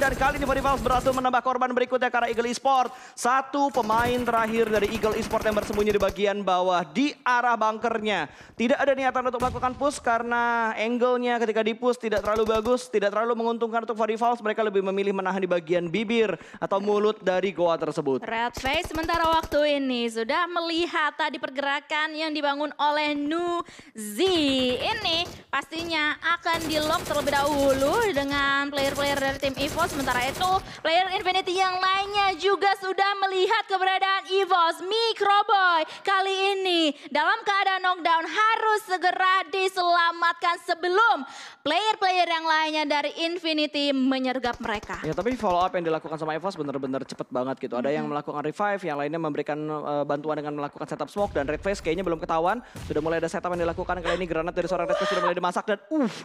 Dan kali ini Rivals berhasil menambah korban berikutnya karena Eagle Esport. Satu pemain terakhir dari Eagle Esport yang bersembunyi di bagian bawah di arah bunkernya. Tidak ada niatan untuk melakukan push karena angle-nya ketika di push tidak terlalu bagus, tidak terlalu menguntungkan untuk Rivals. Mereka lebih memilih menahan di bagian bibir atau mulut dari goa tersebut. Red Face sementara waktu ini sudah melihat tadi pergerakan yang dibangun oleh Nuzi. Ini pastinya akan di-lock terlebih dahulu dengan player-player dari tim EVOS. Sementara itu, player Infinity yang lainnya juga sudah melihat keberadaan EVOS. Microboy kali ini dalam keadaan knockdown harus segera diselamatkan sebelum player-player yang lainnya dari Infinity menyergap mereka. Ya, tapi follow up yang dilakukan sama EVOS benar-benar cepet banget gitu. Ada yang melakukan revive, yang lainnya memberikan bantuan dengan melakukan setup smoke. Dan Red Face kayaknya belum ketahuan. Sudah mulai ada setup yang dilakukan. Kali ini granat dari seorang Red Face sudah mulai dimasak. Dan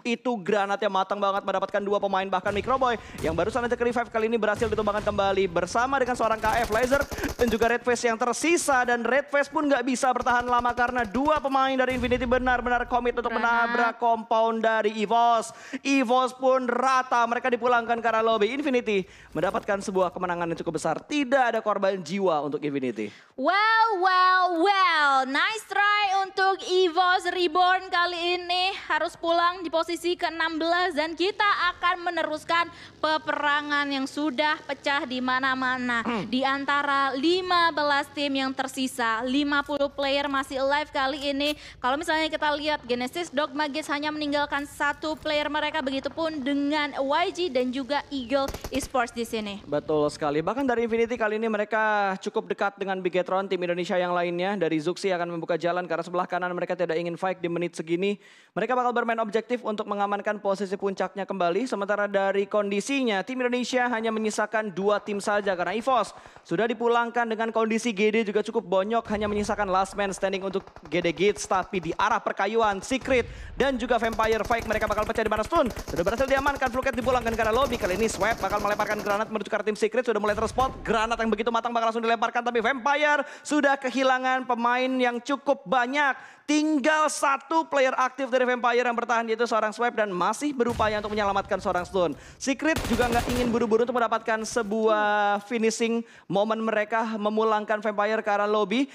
itu granatnya matang banget mendapatkan dua pemain. Bahkan Microboy yang barusan aja ke revive kali ini berhasil ditumbangkan kembali bersama dengan seorang KF Laser dan juga Red Face yang tersisa. Dan Red Face pun nggak bisa bertahan lama karena dua pemain dari Infinity benar-benar komit untuk menabrak compound dari EVOS. EVOS pun rata, mereka dipulangkan ke arah lobby. Infinity mendapatkan sebuah kemenangan yang cukup besar. Tidak ada korban jiwa untuk Infinity. Well, nice try untuk EVOS Reborn kali ini harus pulang di posisi ke-16 dan kita akan meneruskan peperangan yang sudah pecah di mana-mana. Di antara 15 tim yang tersisa, 50 player masih alive kali ini. Kalau misalnya kita lihat Genesis Dogma Gates hanya meninggalkan satu player mereka, begitupun dengan YG dan juga Eagle Esports di sini. Betul sekali. Bahkan dari Infinity kali ini mereka cukup dekat dengan Bigetron, tim Indonesia yang lainnya. Dari Zuxi akan membuka jalan karena sebelah kanan mereka tidak ingin fight di menit segini. Mereka bakal bermain objektif untuk mengamankan posisi puncaknya kembali. Sementara dari kondisinya, tim Indonesia hanya menyisakan 2 tim saja karena EVOS sudah dipulangkan dengan kondisi GD juga cukup bonyok. Hanya menyisakan last man standing untuk GD Gates. Tapi di arah perkayuan, Secret dan juga Vampire Fight mereka bakal pecah di mana Stun. Sudah berhasil diamankan, Fluket dipulangkan ke arah lobby. Kali ini Swap bakal melemparkan granat menuju ke arah tim Secret. Sudah mulai terspot, granat yang begitu matang bakal langsung dilemparkan. Tapi Vampire sudah kehilangan pemain yang cukup banyak. Tinggal satu player aktif dari Vampire yang bertahan, yaitu seorang Swap dan masih berupaya untuk menyelamatkan seorang Stun. Secret juga nggak ingin buru-buru untuk mendapatkan sebuah finishing momen mereka memulangkan Vampire ke arah lobby.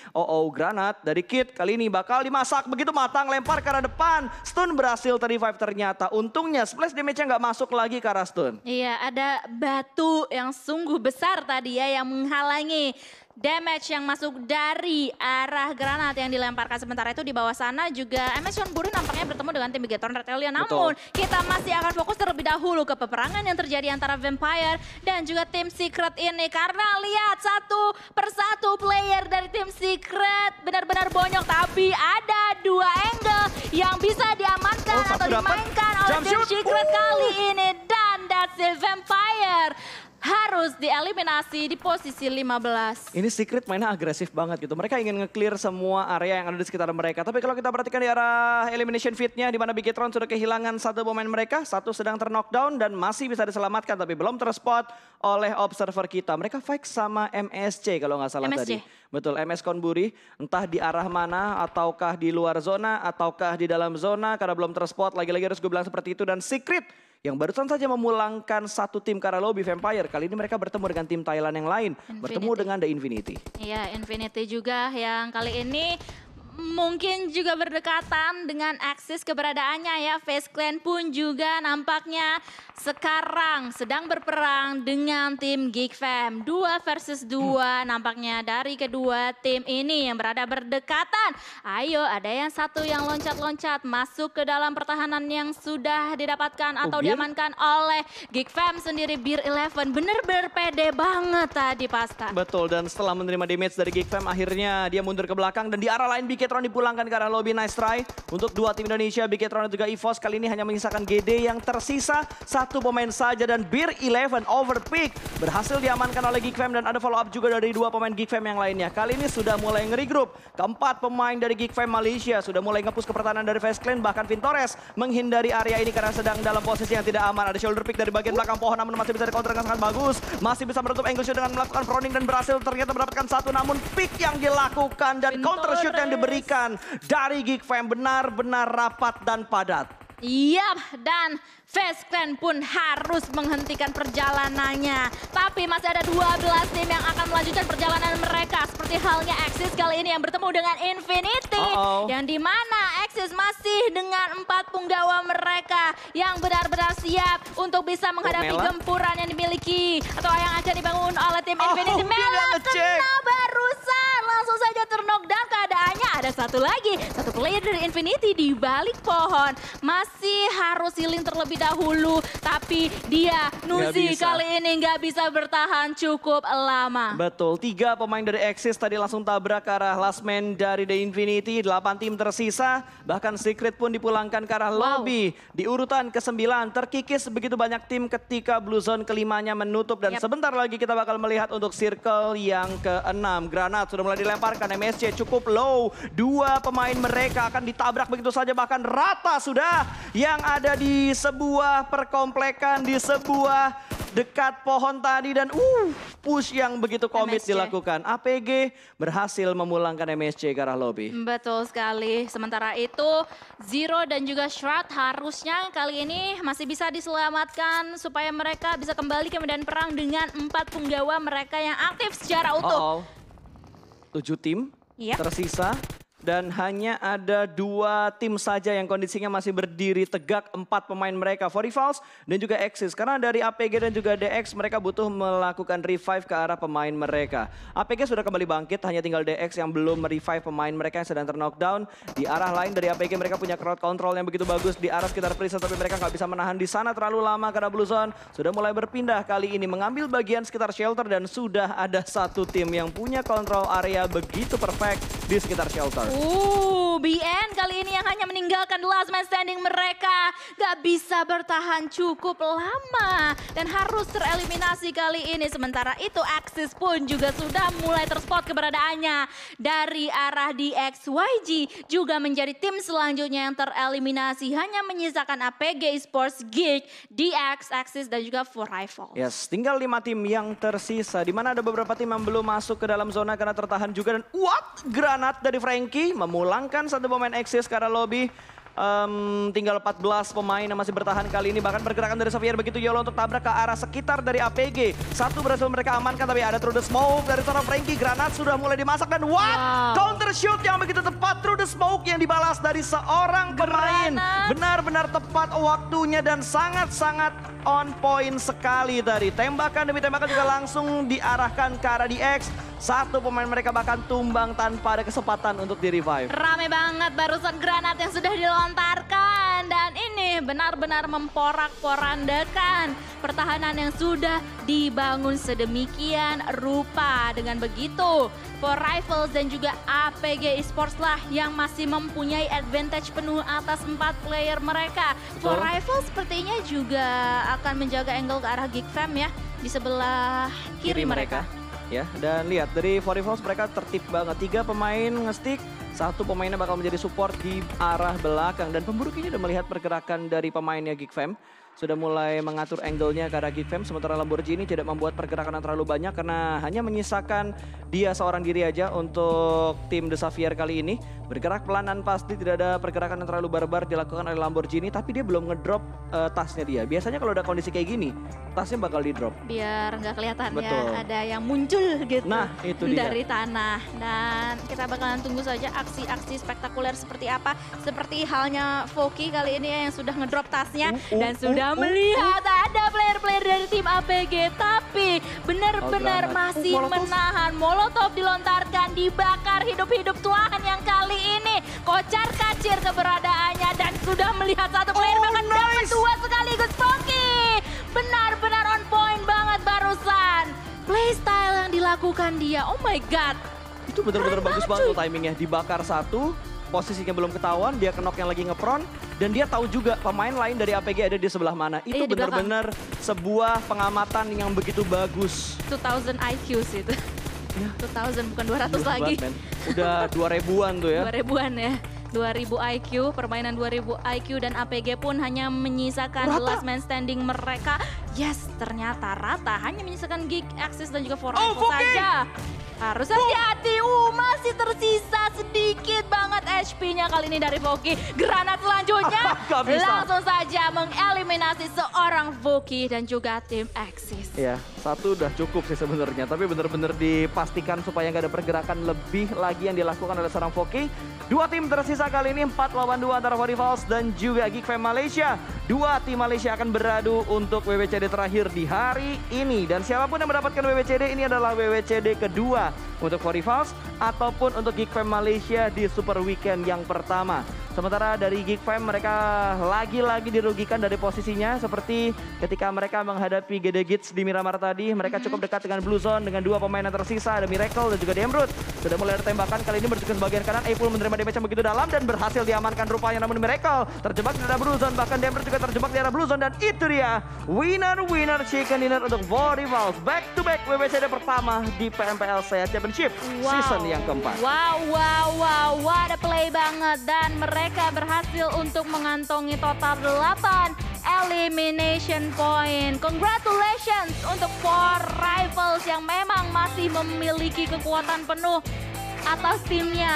Granat dari Kid kali ini bakal dimasak begitu matang, lempar ke arah depan. Stun berhasil ter-revive ternyata. Untungnya splash damage-nya nggak masuk lagi ke arah Stun. Iya, ada batu yang sungguh besar tadi ya yang menghalangi damage yang masuk dari arah granat yang dilemparkan. Sementara itu di bawah sana juga MS Shonburi nampaknya bertemu dengan tim Bigetron Red Alien. Namun kita masih akan fokus terlebih dahulu ke peperangan yang terjadi antara Vampire dan juga tim Secret ini. Karena lihat satu persatu player dari tim Secret benar-benar bonyok. Tapi ada 2 angle yang bisa diamankan atau dimainkan oleh tim Secret kali ini. Dan that's it, Vampire harus dieliminasi di posisi 15. Ini Secret mainnya agresif banget gitu. Mereka ingin nge-clear semua area yang ada di sekitar mereka. Tapi kalau kita perhatikan di arah elimination feed-nya, di mana Bigetron sudah kehilangan satu pemain mereka. Satu sedang ter-knockdown dan masih bisa diselamatkan. Tapi belum terspot oleh observer kita. Mereka fight sama MSC kalau nggak salah tadi. Betul, MS Konburi. Entah di arah mana, ataukah di luar zona, ataukah di dalam zona. Karena belum terspot, lagi-lagi harus gue bilang seperti itu. Dan Secret yang barusan saja memulangkan satu tim ke arah lobby Vampire. Kali ini mereka bertemu dengan tim Thailand yang lain. Bertemu dengan The Infinity. Iya, Infinity juga yang kali ini mungkin juga berdekatan dengan aksis keberadaannya ya. Face Clan pun juga nampaknya sekarang sedang berperang dengan tim Geek Fam. 2 versus 2 nampaknya dari kedua tim ini yang berada berdekatan. Ayo, ada yang satu yang loncat-loncat masuk ke dalam pertahanan yang sudah didapatkan atau diamankan oleh Geek Fam sendiri. Beer 11 bener-bener pede banget tadi Pasta. Betul, dan setelah menerima damage dari Geek Fam akhirnya dia mundur ke belakang dan di arah lain Bigetron dipulangkan ke arah lobby. Nice try untuk 2 tim Indonesia, Bigetron dan juga EVOS. Kali ini hanya menyisakan GD yang tersisa satu pemain saja dan Beer 11 overpick berhasil diamankan oleh Geek Fam dan ada follow up juga dari 2 pemain Geek Fam yang lainnya. Kali ini sudah mulai nge-regroup. Keempat pemain dari Geek Fam Malaysia sudah mulai nge-push ke pertahanan dari Face Clan. Bahkan Vintores menghindari area ini karena sedang dalam posisi yang tidak aman. Ada shoulder pick dari bagian belakang pohon namun masih bisa di-counter dengan sangat bagus. Masih bisa menutup angle shoot dengan melakukan proning dan berhasil ternyata mendapatkan satu. Namun pick yang dilakukan dan counter shoot yang diberikan dari Geek Fam benar-benar rapat dan padat. Iya, dan Face Clan pun harus menghentikan perjalanannya. Tapi masih ada 12 tim yang akan melanjutkan perjalanan mereka. Seperti halnya Axis kali ini yang bertemu dengan Infinity. Yang dimana Axis masih dengan 4 punggawa mereka yang benar-benar siap untuk bisa menghadapi gempuran yang dimiliki. Atau yang akan dibangun oleh tim Infinity. Mela kena barusan. Langsung saja terknockdown keadaannya. Ada satu lagi, satu player dari Infinity di balik pohon. Masih harus healing terlebih dahulu, tapi dia Nuzi kali ini nggak bisa bertahan cukup lama. Betul, 3 pemain dari Axis tadi langsung tabrak ke arah last man dari The Infinity, 8 tim tersisa, bahkan Secret pun dipulangkan ke arah lobby. Di urutan ke-9 terkikis begitu banyak tim ketika Blue Zone kelimanya menutup dan sebentar lagi kita bakal melihat untuk circle yang ke-6. Granat sudah mulai dilemparkan, MSC cukup low, 2 pemain mereka akan ditabrak begitu saja, bahkan rata sudah yang ada di sebuah perkomplekan, di sebuah dekat pohon tadi dan push yang begitu komit dilakukan. APG berhasil memulangkan MSC ke arah lobby. Betul sekali. Sementara itu Zero dan juga Shroud harusnya kali ini masih bisa diselamatkan supaya mereka bisa kembali ke medan perang dengan 4 punggawa mereka yang aktif secara utuh. 7 tim tersisa. Dan hanya ada 2 tim saja yang kondisinya masih berdiri tegak, 4 pemain mereka, Forifals dan juga Axis. Karena dari APG dan juga DX mereka butuh melakukan revive ke arah pemain mereka. APG sudah kembali bangkit, hanya tinggal DX yang belum merevive pemain mereka yang sedang terknockdown. Di arah lain dari APG mereka punya crowd control yang begitu bagus di arah sekitar Prison, tapi mereka nggak bisa menahan di sana terlalu lama karena Blue Zone sudah mulai berpindah kali ini mengambil bagian sekitar shelter dan sudah ada 1 tim yang punya kontrol area begitu perfect di sekitar shelter. BN kali ini yang hanya meninggalkan last man standing mereka. Gak bisa bertahan cukup lama. Dan harus tereliminasi kali ini. Sementara itu Axis pun juga sudah mulai terspot keberadaannya. Dari arah DXYG juga menjadi tim selanjutnya yang tereliminasi. Hanya menyisakan APG Esports, Geek, DX, Axis dan juga Forifals. Yes, tinggal 5 tim yang tersisa. Di mana ada beberapa tim yang belum masuk ke dalam zona karena tertahan juga. Dan granat dari Frankie memulangkan 1 pemain Axis ke arah lobby. Tinggal 14 pemain yang masih bertahan kali ini. Bahkan pergerakan dari Xavier begitu YOLO untuk tabrak ke arah sekitar dari APG. 1 berhasil mereka amankan, tapi ada through the smoke dari seorang Frankie. Granat sudah mulai dimasak dan counter shoot yang begitu tepat through the smoke yang dibalas dari seorang pemain. Benar-benar tepat waktunya dan sangat-sangat on point sekali tadi. Tembakan demi tembakan juga langsung diarahkan ke arah DX. 1 pemain mereka bahkan tumbang tanpa ada kesempatan untuk di-revive. Rame banget barusan granat yang sudah dilontarkan. Dan ini benar-benar memporak-porandakan pertahanan yang sudah dibangun sedemikian rupa. Dengan begitu, Forifals dan juga APG Esports lah yang masih mempunyai advantage penuh atas 4 player mereka. Forifals sepertinya juga akan menjaga angle ke arah Geekfam ya. Di sebelah kiri mereka. Ya, dan lihat dari Forifals mereka tertib banget. 3 pemain nge-stick, 1 pemainnya bakal menjadi support di arah belakang. Dan pemburu kini udah melihat pergerakan dari pemainnya Geekfam. Sudah mulai mengatur angle-nya ke arah Geekfam. Sementara Lamborghini tidak membuat pergerakan yang terlalu banyak karena hanya menyisakan dia seorang diri aja untuk tim The Xavier kali ini. Bergerak pelan dan pasti, tidak ada pergerakan yang terlalu barbar dilakukan oleh Lamborghini. Tapi dia belum ngedrop tasnya dia. Biasanya kalau udah kondisi kayak gini, tasnya bakal di drop. Biar nggak kelihatan ya ada yang muncul gitu dari tanah. Dan kita bakalan tunggu saja aksi-aksi spektakuler seperti apa. Seperti halnya Foki kali ini yang sudah ngedrop tasnya. Dan sudah melihat ada player-player dari tim APG. Tapi benar-benar masih menahan. Molotov dilontarkan, dibakar hidup-hidup Tuhan yang kali ini. Kocar kacir keberadaannya dan sudah melihat 1 player bahkan dapat 2 sekaligus. Foki benar-benar on point banget barusan. Playstyle yang dilakukan dia, oh my god. Itu benar-benar bagus banget tuh timingnya. Dibakar 1, posisinya belum ketahuan, dia kenok yang lagi ngepron. Dan dia tahu juga pemain lain dari APG ada di sebelah mana. Itu benar-benar sebuah pengamatan yang begitu bagus. 2000 IQ sih itu. Ya. 2000 bukan 200 lagi. Udah 2000-an tuh ya. 2000-an ya. 2000 IQ, permainan 2000 IQ dan APG pun hanya menyisakan last man standing mereka. Yes, ternyata rata hanya menyisakan Geek, Axis dan juga Forifals saja. Harus hati-hati, masih tersisa sedikit banget HP-nya kali ini dari Voki. Granat selanjutnya Gak bisa. langsung saja mengeliminasi seorang Voki dan juga tim Axis. Ya, satu udah cukup sih sebenarnya, tapi benar-benar dipastikan supaya nggak ada pergerakan lebih lagi yang dilakukan oleh seorang Voki. Dua tim tersisa kali ini 4 lawan 2 antara Fortifalz dan juga Geek Fam Malaysia. Dua tim Malaysia akan beradu untuk WWCD terakhir di hari ini. Dan siapapun yang mendapatkan WWCD ini adalah WWCD kedua untuk Fortifalz ataupun untuk Geek Fam Malaysia di Super Weekend yang pertama. Sementara dari Geek Fam mereka lagi-lagi dirugikan dari posisinya seperti ketika mereka menghadapi GD Gits di Miramar tadi. Mereka cukup dekat dengan Blue Zone dengan dua pemain yang tersisa, ada Miracle dan juga Demrut. Sudah mulai ada tembakan, kali ini berjukan sebagian kanan. Apple menerima damage yang begitu dalam dan berhasil diamankan rupanya, namun Miracle terjebak di daerah Blue Zone. Bahkan Demrut juga terjebak di daerah Blue Zone dan itu dia winner chicken dinner untuk Fortifalz. Back to back WWCD pertama di PMPL Saya Championship season yang keempat. Wow, what a play banget. Dan mereka berhasil untuk mengantongi total 8 elimination point. Congratulations untuk Fortifalz yang memang masih memiliki kekuatan penuh atas timnya.